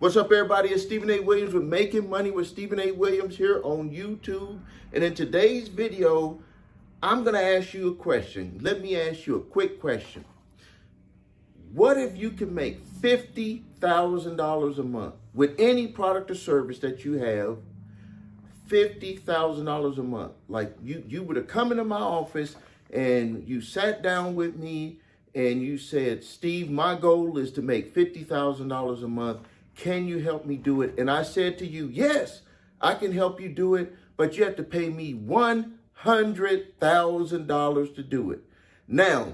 What's up, everybody? It's Stephen A. Williams with Making Money with Stephen A. Williams here on YouTube. And in today's video, I'm going to ask you a question. Let me ask you a quick question. What if you can make $50,000 a month with any product or service that you have? $50,000 a month. Like you would have come into my office and you sat down with me and you said, Steve, my goal is to make $50,000 a month. Can you help me do it? And I said to you, yes, I can help you do it, but you have to pay me $100,000 to do it. Now,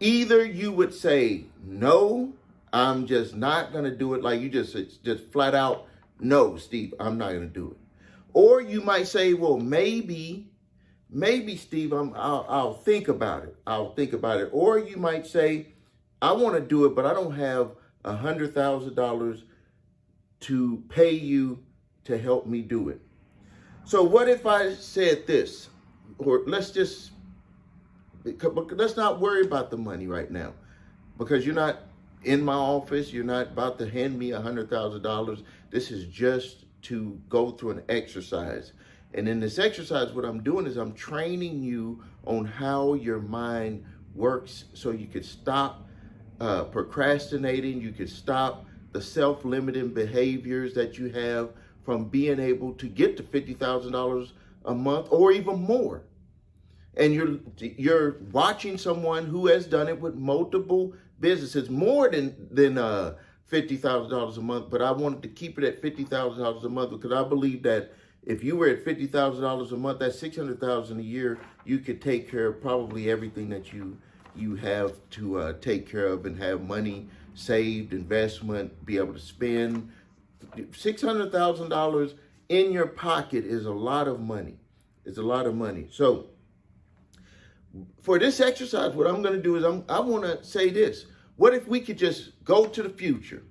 either you would say, no, I'm just not going to do it. Like you just flat out, no, Steve, I'm not going to do it. Or you might say, well, maybe Steve, I'll think about it. I'll think about it. Or you might say, I want to do it, but I don't have $100,000 to pay you to help me do it. So what if I said this, or let's not worry about the money right now, because you're not in my office. You're not about to hand me $100,000. This is just to go through an exercise. And in this exercise, what I'm doing is I'm training you on how your mind works so you could stop procrastinating. You could stop the self-limiting behaviors that you have from being able to get to $50,000 a month or even more. And you're watching someone who has done it with multiple businesses, more than $50,000 a month. But I wanted to keep it at $50,000 a month because I believe that if you were at $50,000 a month, that's $600,000 a year. You could take care of probably everything that you have to take care of and have money saved, investment, be able to spend. $600,000 in your pocket is a lot of money. It's a lot of money. So for this exercise, what I'm going to do is I want to say this. What if we could just go to the future?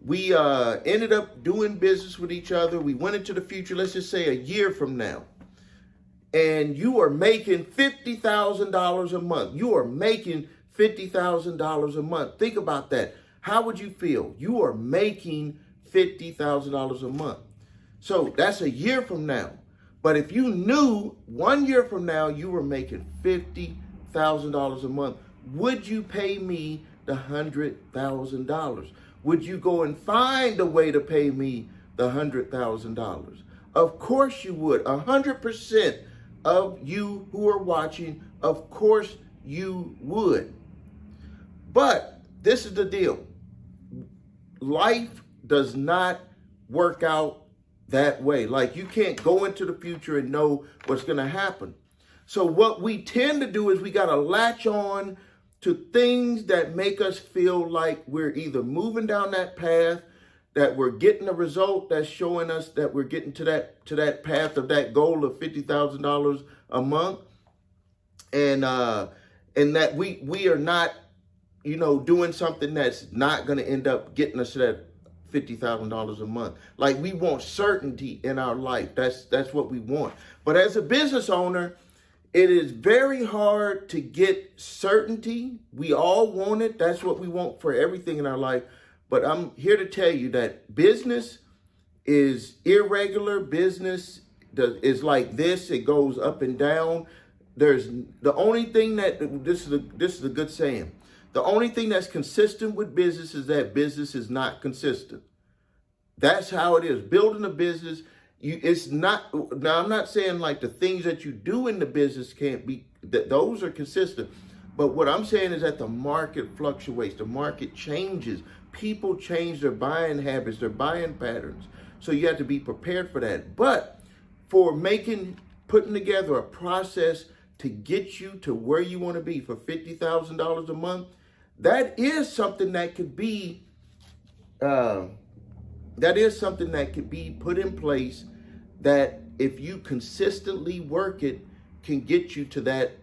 We ended up doing business with each other. We went into the future, let's just say a year from now. And you are making $50,000 a month. You are making $50,000 a month. Think about that. How would you feel? You are making $50,000 a month. So that's a year from now. But if you knew 1 year from now you were making $50,000 a month, would you pay me the $100,000? Would you go and find a way to pay me the $100,000? Of course you would. 100% of you who are watching, of course you would. But this is the deal. Life does not work out that way. Like you can't go into the future and know what's going to happen. So what we tend to do is we got to latch on to things that make us feel like we're either moving down that path, that we're getting a result that's showing us that we're getting to that path of that goal of $50,000 a month, and that we are not, doing something that's not going to end up getting us to that $50,000 a month. Like we want certainty in our life. That's what we want. But as a business owner, it is very hard to get certainty. We all want it. That's what we want for everything in our life. But I'm here to tell you that business is irregular. Business is like this. It goes up and down. There's the only thing that this is a good saying. The only thing that's consistent with business is that business is not consistent. That's how it is. Building a business, it's not. Now I'm not saying like the things that you do in the business can't be. That those are consistent. But what I'm saying is that the market fluctuates. The market changes. People change their buying habits, their buying patterns. So you have to be prepared for that. But for putting together a process to get you to where you want to be for $50,000 a month, that is something that could be put in place that if you consistently work it can get you to that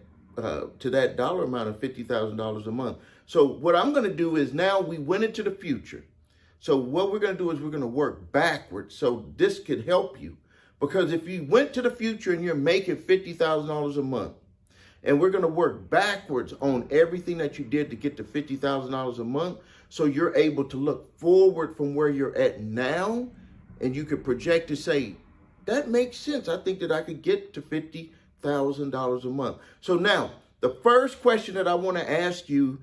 dollar amount of $50,000 a month. So what I'm going to do is now we went into the future. So what we're going to do is we're going to work backwards. So this could help you, because if you went to the future and you're making $50,000 a month, And we're going to work backwards on everything that you did to get to $50,000 a month. So you're able to look forward from where you're at now, and you could project to say, that makes sense. I think that I could get to $50,000 a month. So now the first question that I want to ask you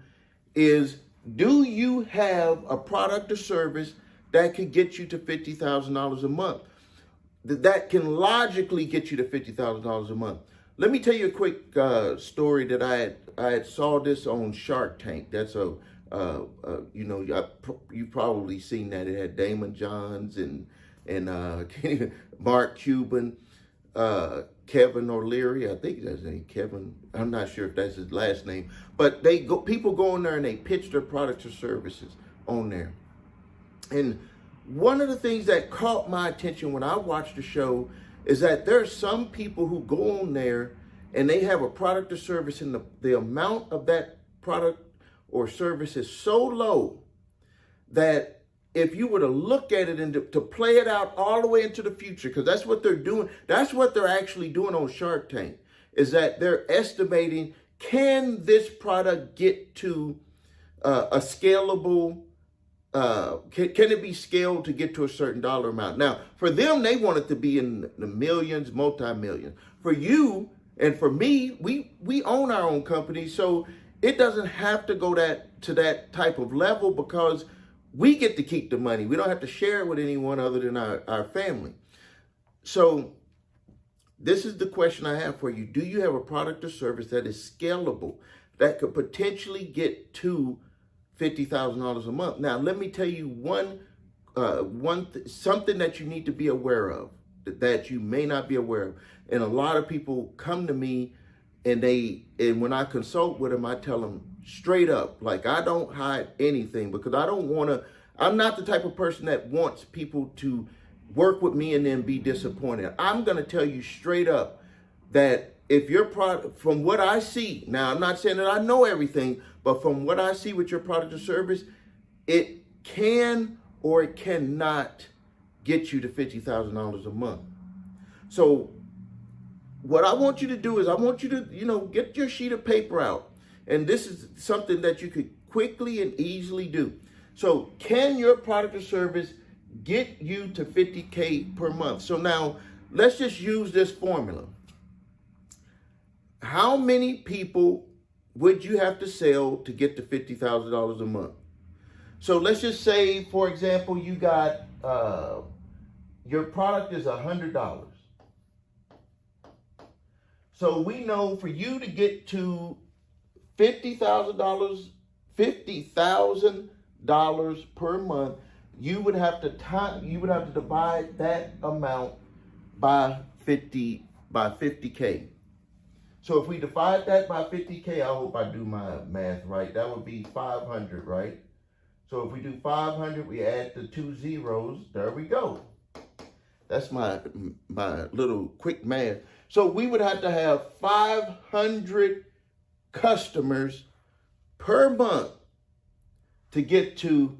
is, do you have a product or service that could get you to $50,000 a month? That can logically get you to $50,000 a month. Let me tell you a quick story that I had saw this on Shark Tank. That's you've probably seen that. It had Damon Johns and Mark Cuban, Kevin O'Leary, I think that's his name, Kevin. I'm not sure if that's his last name, but people go in there and they pitch their products or services on there. And one of the things that caught my attention when I watched the show is that there are some people who go on there and they have a product or service, and the amount of that product or service is so low that if you were to look at it and to play it out all the way into the future, because that's what they're doing. That's what they're actually doing on Shark Tank, is that they're estimating, can this product get to a scalable, can it be scaled to get to a certain dollar amount? Now, for them, they want it to be in the millions, multi-millions. For you and for me, we own our own company, so it doesn't have to go to that type of level, because we get to keep the money. We don't have to share it with anyone other than our family. So this is the question I have for you. Do you have a product or service that is scalable, that could potentially get to $50,000 a month? Now, let me tell you something that you need to be aware of, that you may not be aware of. And a lot of people come to me, and when I consult with them, I tell them straight up, like, I don't hide anything, because I'm not the type of person that wants people to work with me and then be disappointed. I'm going to tell you straight up that if your product, from what I see, now I'm not saying that I know everything, but from what I see with your product or service, it can or it cannot get you to $50,000 a month. So what I want you to do is I want you to, get your sheet of paper out. And this is something that you could quickly and easily do. So can your product or service get you to $50K per month? So now let's just use this formula. How many people would you have to sell to get to $50,000 a month? So let's just say, for example, you got, your product is $100. So we know for you to get to $50,000 per month, you would have to divide that amount by 50K. So if we divide that by 50K, I hope I do my math right. That would be 500, right? So if we do 500, we add the 2 zeros. There we go. That's my little quick math. So we would have to have 500 customers per month to get to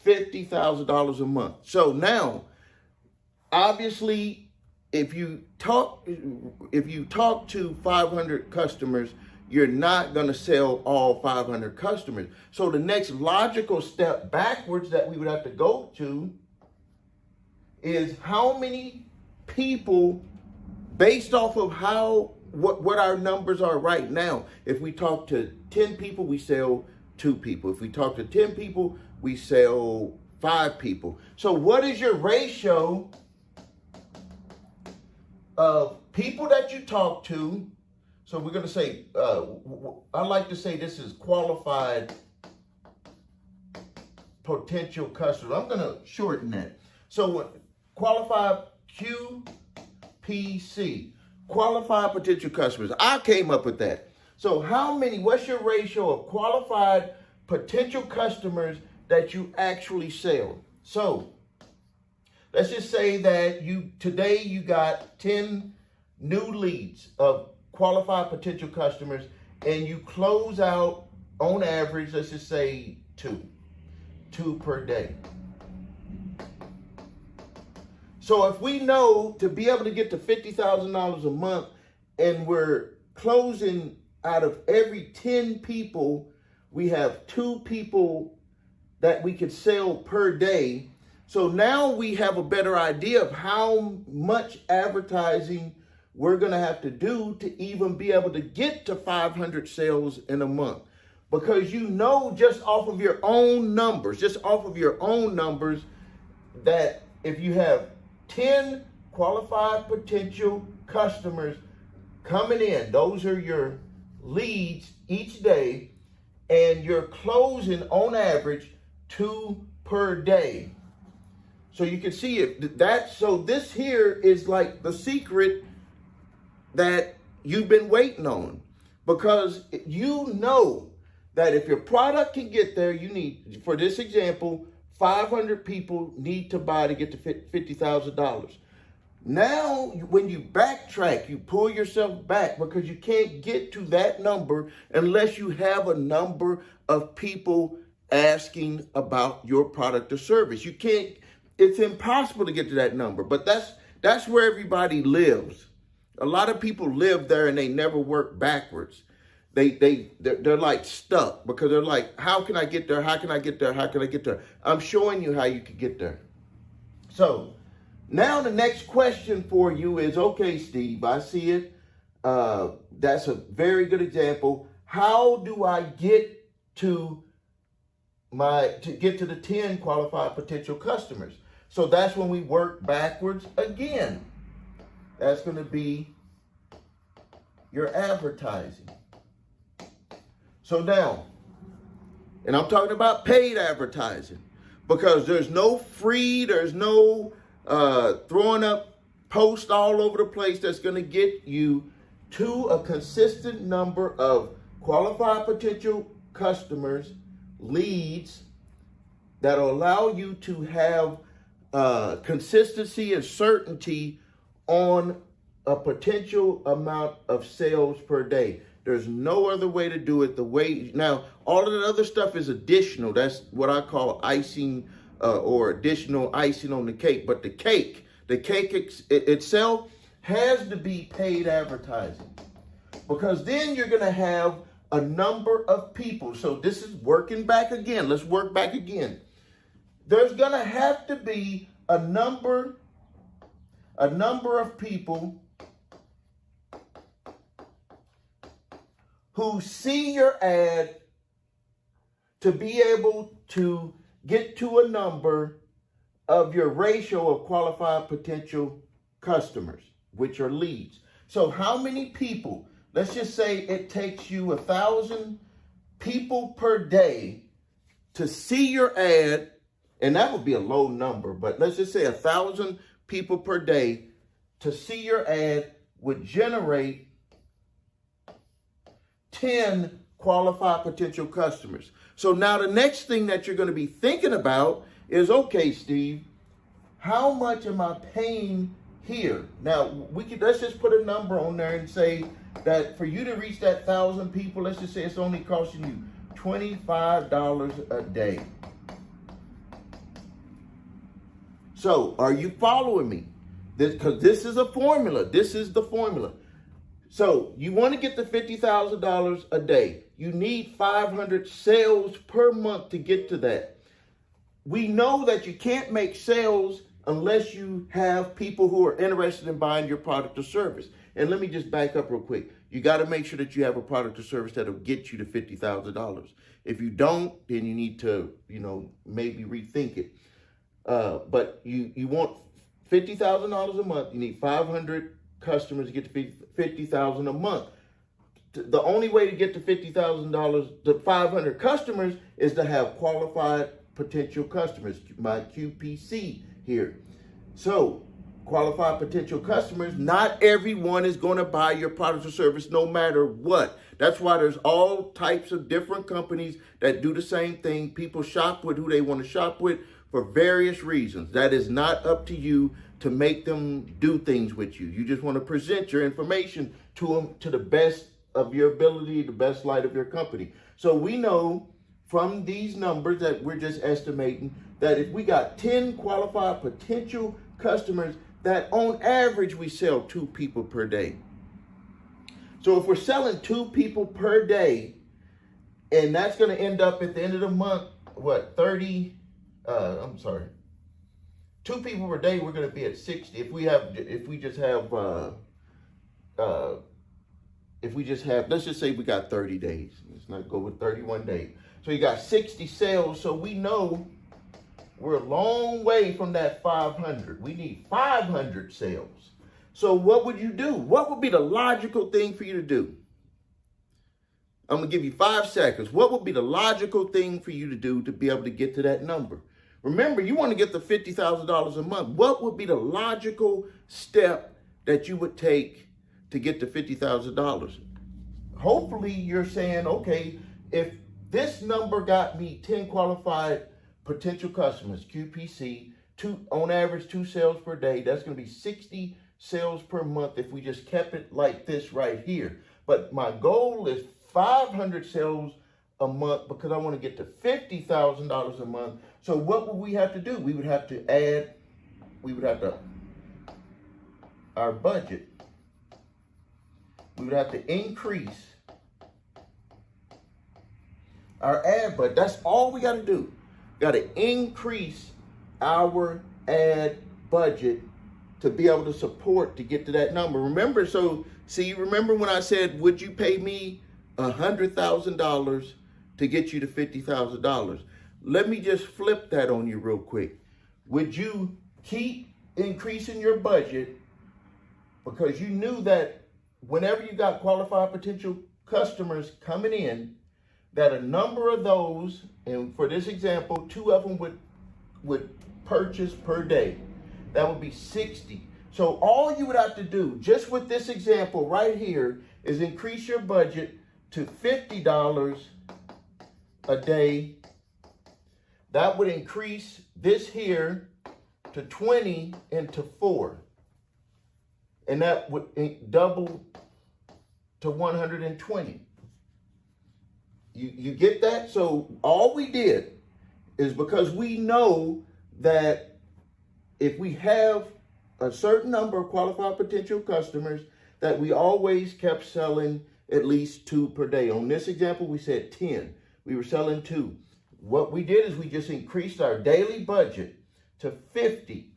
$50,000 a month. So now, obviously, if you talk to 500 customers, you're not going to sell all 500 customers. So the next logical step backwards that we would have to go to is how many people, based off of what our numbers are right now. If we talk to 10 people, we sell 2 people. If we talk to 10 people, we sell 5 people. So what is your ratio of people that you talk to? So we're going to say, I like to say this is qualified potential customers. I'm going to shorten that. So qualified QPC, qualified potential customers. I came up with that. So what's your ratio of qualified potential customers that you actually sell? So let's just say that today you got 10 new leads of qualified potential customers, and you close out on average, let's just say 2 per day. So if we know to be able to get to $50,000 a month, and we're closing out of every 10 people, we have 2 people that we could sell per day. So now we have a better idea of how much advertising we're going to have to do to even be able to get to 500 sales in a month. Because you know, just off of your own numbers, that if you have 10 qualified potential customers coming in, those are your leads each day, and you're closing on average 2 per day. So you can see it. So this here is like the secret that you've been waiting on, because you know that if your product can get there, you need, for this example, 500 people need to buy to get to $50,000. Now, when you backtrack, you pull yourself back, because you can't get to that number unless you have a number of people asking about your product or service. You can't, it's impossible to get to that number, but that's where everybody lives. A lot of people live there and they never work backwards. They're like stuck, because they're like, how can I get there? How can I get there? How can I get there? I'm showing you how you can get there. So now the next question for you is, okay, Steve, I see it. That's a very good example. How do I get to the 10 qualified potential customers? So that's when we work backwards again. That's going to be your advertising. So now, and I'm talking about paid advertising, because there's no free, there's no throwing up posts all over the place that's going to get you to a consistent number of qualified potential customers, leads, that'll allow you to have consistency and certainty on a potential amount of sales per day. There's no other way to do it. Now, all of the other stuff is additional. That's what I call icing or additional icing on the cake. But the cake itself has to be paid advertising, because then you're going to have a number of people. So this is working back again. Let's work back again. There's going to have to be a number of people who see your ad to be able to get to a number of your ratio of qualified potential customers, which are leads. So how many people? Let's just say it takes you 1,000 people per day to see your ad, and that would be a low number, but let's just say 1,000 people per day to see your ad would generate 10 qualified potential customers. So now the next thing that you're going to be thinking about is, okay, Steve, how much am I paying here? Now, let's just put a number on there and say that for you to reach that 1,000 people, let's just say it's only costing you $25 a day. So are you following me? Because this is a formula. This is the formula. So you want to get to $50,000 a day. You need 500 sales per month to get to that. We know that you can't make sales unless you have people who are interested in buying your product or service. And let me just back up real quick. You got to make sure that you have a product or service that'll get you to $50,000. If you don't, then you need to, maybe rethink it. But you want $50,000 a month. You need 500 customers to get to $50,000 a month. The only way to get to $50,000 to 500 customers is to have qualified potential customers, my QPC here. So qualified potential customers, not everyone is going to buy your product or service no matter what. That's why there's all types of different companies that do the same thing. People shop with who they want to shop with for various reasons. That is not up to you to make them do things with you. You just want to present your information to them to the best of your ability, the best light of your company. So we know from these numbers that we're just estimating that if we got 10 qualified potential customers, that on average we sell 2 people per day. So if we're selling 2 people per day, and that's going to end up at the end of the month, what, 30, 2 people per day, we're going to be at 60. If we just have, let's just say we got 30 days. Let's not go with 31 days. So you got 60 sales. So we know we're a long way from that 500. We need 500 sales. So what would you do? What would be the logical thing for you to do? I'm going to give you 5 seconds. What would be the logical thing for you to do to be able to get to that number? Remember, you want to get to $50,000 a month. What would be the logical step that you would take to get to $50,000? Hopefully you're saying, okay, if this number got me 10 qualified potential customers, QPC, on average 2 sales per day, that's going to be 60 sales per month if we just kept it like this right here. But my goal is 500 sales a month because I want to get to $50,000 a month. So what would we have to do? We would have to our budget. We would have to increase our ad budget. That's all we got to do. Got to increase our ad budget to be able to support to get to that number. Remember, remember when I said, would you pay me $100,000 to get you to $50,000? Let me just flip that on you real quick. Would you keep increasing your budget because you knew that whenever you got qualified potential customers coming in, that a number of those, and for this example, 2 of them would purchase per day. That would be 60. So all you would have to do, just with this example right here, is increase your budget to $50 a day. That would increase this here to 20 and to 4. And that would double to 120. You get that? So all we did is because we know that if we have a certain number of qualified potential customers, that we always kept selling at least 2 per day. On this example, we said 10. We were selling 2. What we did is we just increased our daily budget to 50.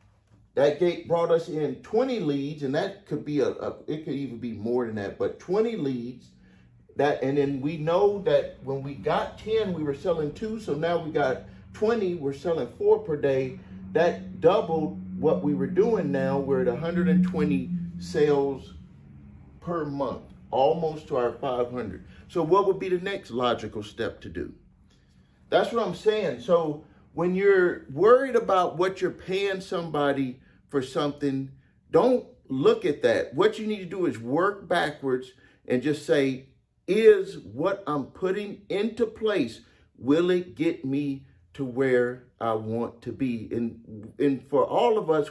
That brought us in 20 leads, and that could be it could even be more than that, but 20 leads. And then we know that when we got 10, we were selling 2. So now we got 20, we're selling 4 per day. That doubled what we were doing now. We're at 120 sales per month, almost to our 500. So what would be the next logical step to do? That's what I'm saying. So when you're worried about what you're paying somebody for something, don't look at that. What you need to do is work backwards and just say, is what I'm putting into place, will it get me to where I want to be? And for all of us,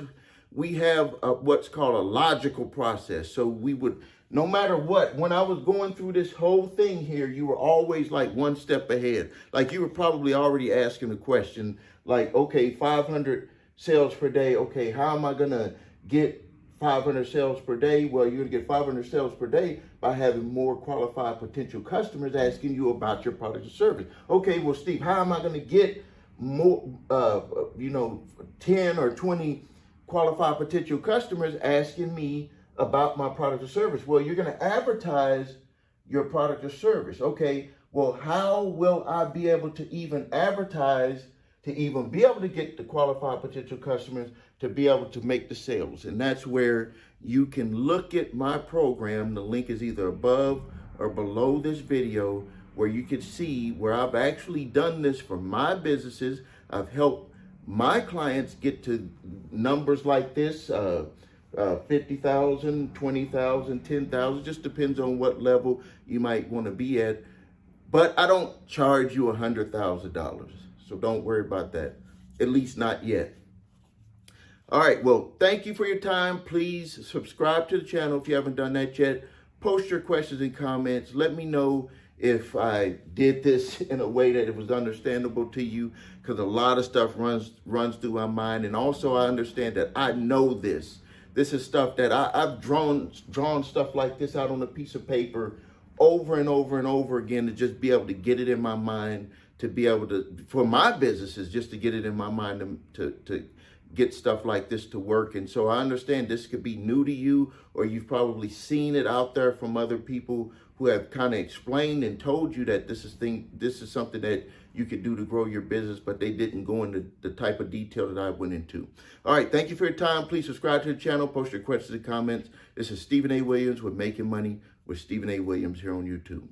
we have what's called a logical process. So we would, no matter what, when I was going through this whole thing here, you were always like 1 step ahead. Like you were probably already asking the question, like, okay, 500 sales per day. Okay, how am I going to get 500 sales per day? Well, you're going to get 500 sales per day by having more qualified potential customers asking you about your product or service. Okay, well, Steve, how am I going to get more, 10 or 20 qualified potential customers asking me about my product or service? Well, you're going to advertise your product or service. Okay, well, how will I be able to even advertise to even be able to get the qualified potential customers to be able to make the sales? And that's where you can look at my program. The link is either above or below this video, where you can see where I've actually done this for my businesses. I've helped my clients get to numbers like this, 50,000, 20,000, 10,000, just depends on what level you might want to be at. But I don't charge you $100,000. So don't worry about that, at least not yet. All right, well, thank you for your time. Please subscribe to the channel if you haven't done that yet. Post your questions and comments. Let me know if I did this in a way that it was understandable to you, because a lot of stuff runs through my mind. And also I understand that I know this, This is stuff that I've drawn stuff like this out on a piece of paper over and over and over again to just be able to get it in my mind, to be able to, for my businesses, just to get it in my mind to get stuff like this to work. And so I understand this could be new to you, or you've probably seen it out there from other people who have kind of explained and told you that this is something that you could do to grow your business, but they didn't go into the type of detail that I went into. All right, thank you for your time. Please subscribe to the channel, post your questions and comments. This is Stephen A. Williams with Making Money with Stephen A. Williams here on YouTube.